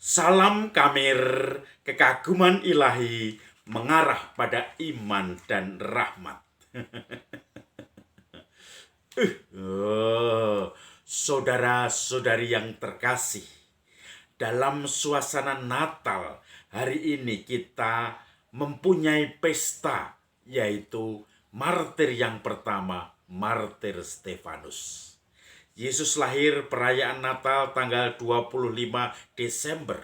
Salam Kamir, kekaguman ilahi mengarah pada iman dan rahmat. Saudara-saudari yang terkasih, dalam suasana Natal hari ini kita mempunyai pesta, yaitu martir yang pertama, martir Stefanus. Yesus lahir perayaan Natal tanggal 25 Desember.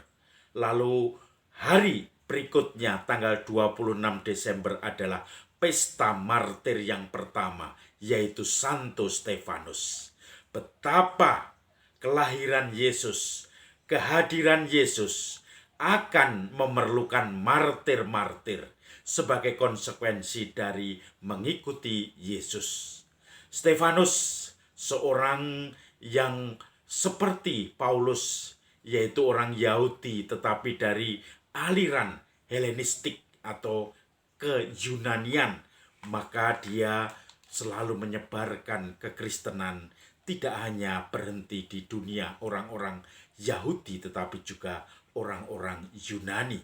Lalu hari berikutnya tanggal 26 Desember adalah pesta martir yang pertama, yaitu Santo Stefanus. Betapa kelahiran Yesus, kehadiran Yesus akan memerlukan martir-martir sebagai konsekuensi dari mengikuti Yesus. Stefanus seorang yang seperti Paulus, yaitu orang Yahudi tetapi dari aliran Helenistik atau ke-Yunanian, maka dia selalu menyebarkan kekristenan, tidak hanya berhenti di dunia orang-orang Yahudi tetapi juga orang-orang Yunani.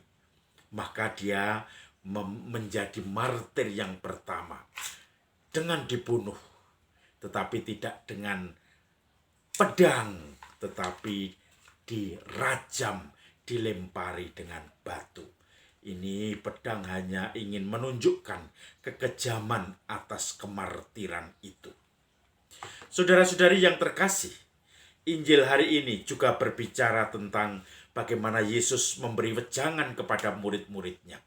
Maka dia menjadi martir yang pertama dengan dibunuh, tetapi tidak dengan pedang, tetapi dirajam, dilempari dengan batu. Ini pedang hanya ingin menunjukkan kekejaman atas kemartiran itu. Saudara-saudari yang terkasih, Injil hari ini juga berbicara tentang bagaimana Yesus memberi wejangan kepada murid-muridnya.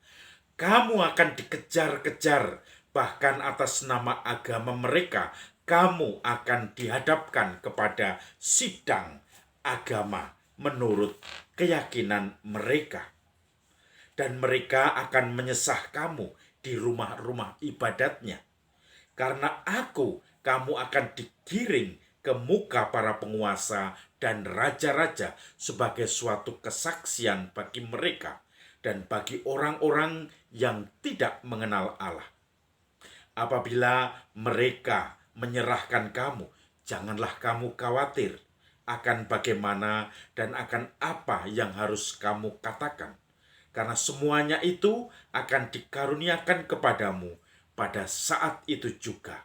Kamu akan dikejar-kejar, bahkan atas nama agama mereka, kamu akan dihadapkan kepada sidang agama menurut keyakinan mereka. Dan mereka akan menyesah kamu di rumah-rumah ibadatnya. Karena kamu akan digiring ke muka para penguasa dan raja-raja sebagai suatu kesaksian bagi mereka dan bagi orang-orang yang tidak mengenal Allah. Apabila mereka menyerahkan kamu, janganlah kamu khawatir akan bagaimana dan akan apa yang harus kamu katakan. Karena semuanya itu akan dikaruniakan kepadamu pada saat itu juga.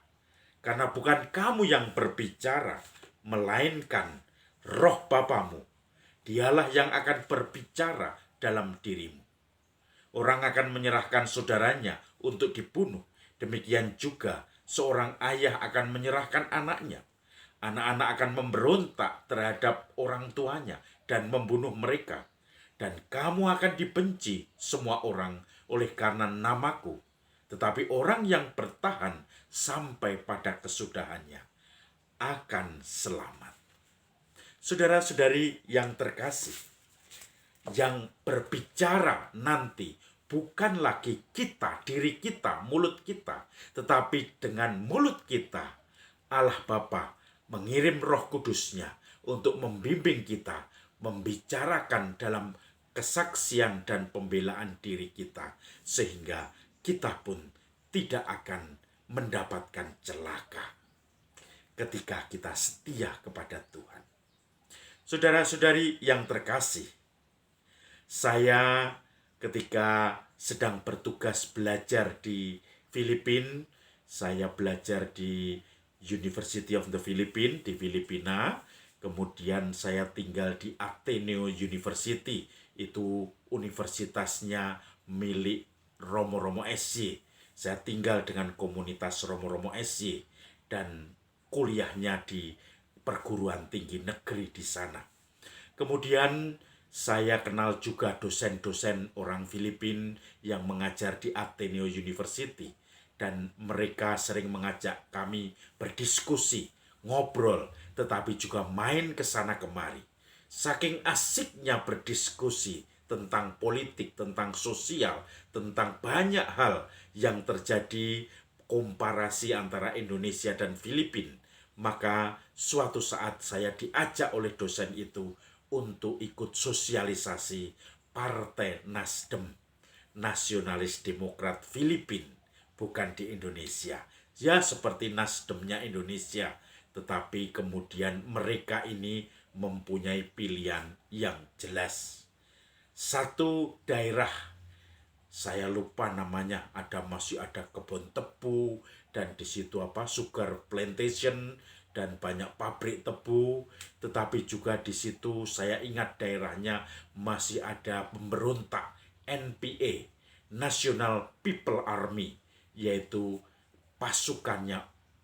Karena bukan kamu yang berbicara, melainkan Roh Bapamu. Dialah yang akan berbicara dalam dirimu. Orang akan menyerahkan saudaranya untuk dibunuh. Demikian juga seorang ayah akan menyerahkan anaknya. Anak-anak akan memberontak terhadap orang tuanya dan membunuh mereka. Dan kamu akan dibenci semua orang oleh karena namaku. Tetapi orang yang bertahan sampai pada kesudahannya akan selamat. Saudara-saudari yang terkasih, yang berbicara nanti bukan lagi kita, diri kita, mulut kita, tetapi dengan mulut kita Allah Bapa mengirim Roh Kudus-Nya untuk membimbing kita, membicarakan dalam kesaksian dan pembelaan diri kita, sehingga kita pun tidak akan mendapatkan celaka ketika kita setia kepada Tuhan. Saudara-saudari yang terkasih, saya ketika sedang bertugas belajar di Filipina, saya belajar di University of the Philippines di Filipina, kemudian saya tinggal di Ateneo University, itu universitasnya milik Romo-Romo SY. Saya tinggal dengan komunitas Romo-Romo SY dan kuliahnya di perguruan tinggi negeri di sana. Kemudian saya kenal juga dosen-dosen orang Filipina yang mengajar di Ateneo University, dan mereka sering mengajak kami berdiskusi, ngobrol, tetapi juga main ke sana kemari. Saking asiknya berdiskusi tentang politik, tentang sosial, tentang banyak hal yang terjadi, komparasi antara Indonesia dan Filipina, maka suatu saat saya diajak oleh dosen itu untuk ikut sosialisasi Partai Nasdem, Nasionalis Demokrat Filipina, bukan di Indonesia. Ya seperti Nasdemnya Indonesia, tetapi kemudian mereka ini mempunyai pilihan yang jelas. satu daerah, saya lupa namanya, masih ada kebun tebu dan di situ sugar plantation dan banyak pabrik tebu, tetapi juga di situ saya ingat daerahnya masih ada pemberontak NPA, National People Army, yaitu pasukannya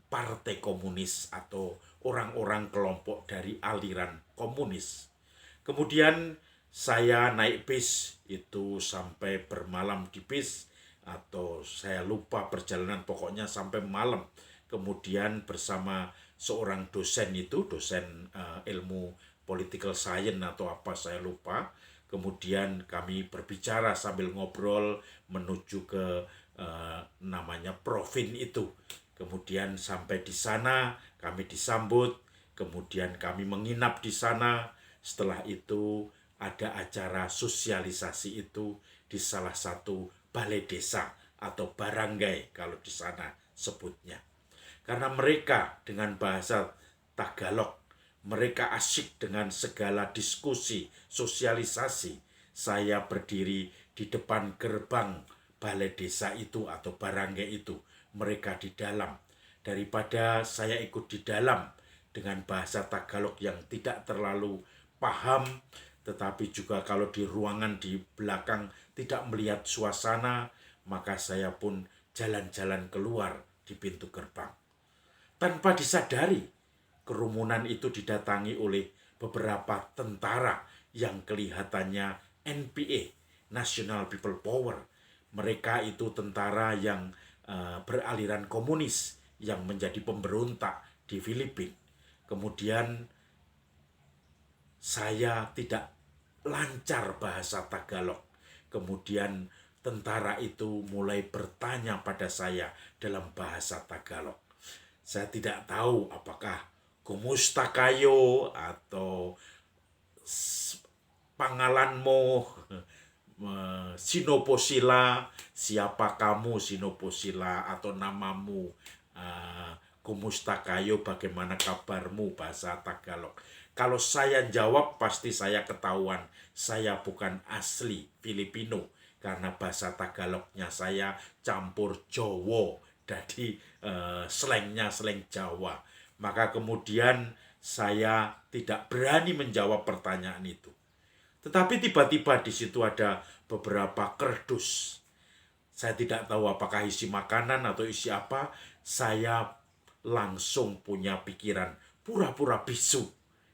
Partai Komunis atau orang-orang kelompok dari aliran komunis. Kemudian saya naik bis itu sampai bermalam di bis, atau saya lupa perjalanan, pokoknya sampai malam. Kemudian bersama seorang dosen itu, dosen ilmu political science atau apa saya lupa. Kemudian kami berbicara sambil ngobrol menuju ke namanya Provin itu. Kemudian sampai di sana kami disambut, kemudian kami menginap di sana. Setelah itu ada acara sosialisasi itu di salah satu balai desa atau barangay kalau di sana sebutnya. Karena mereka dengan bahasa Tagalog, mereka asyik dengan segala diskusi, sosialisasi. Saya berdiri di depan gerbang balai desa itu atau barangay itu, mereka di dalam. Daripada saya ikut di dalam dengan bahasa Tagalog yang tidak terlalu paham, tetapi juga kalau di ruangan di belakang tidak melihat suasana, maka saya pun jalan-jalan keluar di pintu gerbang. Tanpa disadari, kerumunan itu didatangi oleh beberapa tentara yang kelihatannya NPA, National People Power. Mereka itu tentara yang beraliran komunis yang menjadi pemberontak di Filipina. Kemudian saya tidak lancar bahasa Tagalog. Kemudian tentara itu mulai bertanya pada saya dalam bahasa Tagalog. Saya tidak tahu apakah kumusta kayo atau pangalanmo, sinoposila, siapa kamu sinoposila, atau namamu, kumusta kayo, bagaimana kabarmu, bahasa Tagalog. Kalau saya jawab pasti saya ketahuan saya bukan asli Filipino, karena bahasa Tagalognya saya campur Jawa, jadi slangnya slang Jawa. Maka kemudian saya tidak berani menjawab pertanyaan itu. Tetapi tiba-tiba di situ ada beberapa kerdus. Saya tidak tahu apakah isi makanan atau isi apa. Saya langsung punya pikiran pura-pura bisu.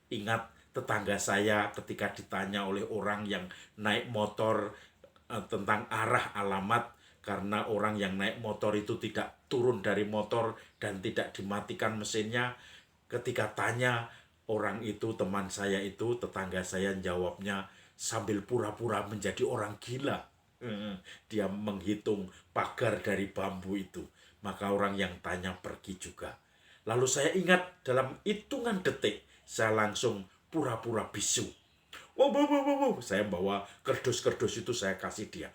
Ingat tetangga saya ketika ditanya oleh orang yang naik motor tentang arah alamat, karena orang yang naik motor itu tidak turun dari motor dan tidak dimatikan mesinnya. Ketika tanya, orang itu, teman saya itu, tetangga saya jawabnya sambil pura-pura menjadi orang gila. Dia menghitung pagar dari bambu itu. Maka orang yang tanya pergi juga. Lalu saya ingat dalam hitungan detik, saya langsung pura-pura bisu. Wow. Saya bawa kerdus-kerdus itu, saya kasih dia.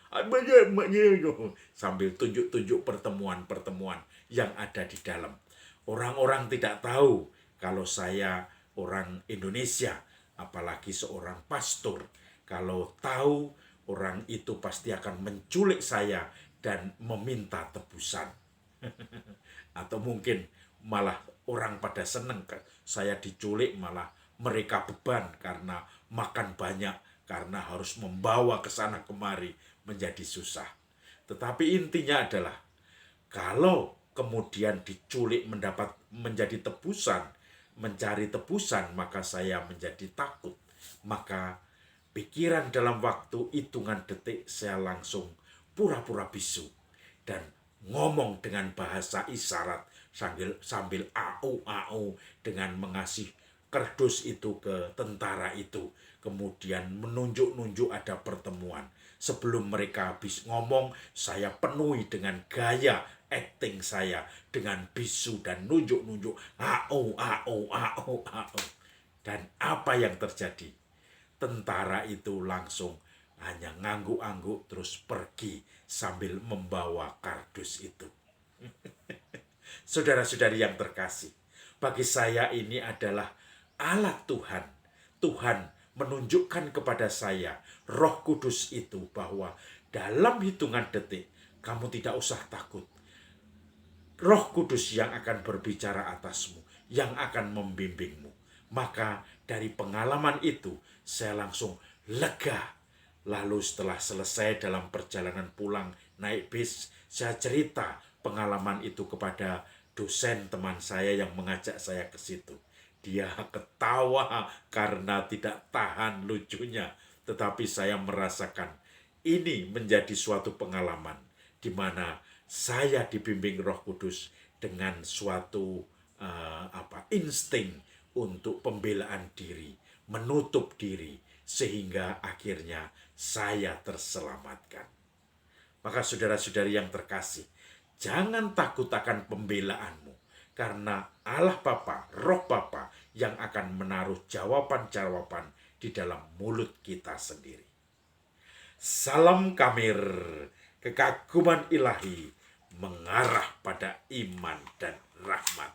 Sambil tunjuk-tunjuk pertemuan-pertemuan yang ada di dalam. Orang-orang tidak tahu kalau saya orang Indonesia, apalagi seorang pastor. Kalau tahu, orang itu pasti akan menculik saya dan meminta tebusan. Atau mungkin malah orang pada seneng saya diculik, malah mereka beban karena makan banyak, karena harus membawa ke sana kemari menjadi susah. Tetapi intinya adalah kalau kemudian diculik menjadi tebusan, mencari tebusan, maka saya menjadi takut. Maka pikiran dalam waktu hitungan detik saya langsung pura-pura bisu dan ngomong dengan bahasa isyarat sambil au dengan mengasih kerdus itu ke tentara itu. Kemudian menunjuk-nunjuk ada pertemuan. Sebelum mereka habis ngomong, saya penuhi dengan gaya acting saya dengan bisu dan nunjuk-nunjuk au. Dan apa yang terjadi? Tentara itu langsung hanya ngangguk-angguk terus pergi sambil membawa kardus itu. Saudara-saudari yang terkasih, bagi saya ini adalah alat Tuhan. Tuhan menunjukkan kepada saya, Roh Kudus itu, bahwa dalam hitungan detik kamu tidak usah takut. Roh Kudus yang akan berbicara atasmu, yang akan membimbingmu. Maka dari pengalaman itu saya langsung lega. Lalu setelah selesai dalam perjalanan pulang naik bis, saya cerita pengalaman itu kepada dosen teman saya yang mengajak saya ke situ. Dia ketawa karena tidak tahan lucunya, tetapi saya merasakan ini menjadi suatu pengalaman di mana saya dibimbing Roh Kudus dengan suatu insting untuk pembelaan diri, menutup diri, sehingga akhirnya saya terselamatkan. Maka saudara-saudari yang terkasih, jangan takut akan pembelaanmu, karena Allah Bapa, Roh Bapa yang akan menaruh jawaban-jawaban di dalam mulut kita sendiri. Salam Kamir, kekaguman ilahi mengarah pada iman dan rahmat.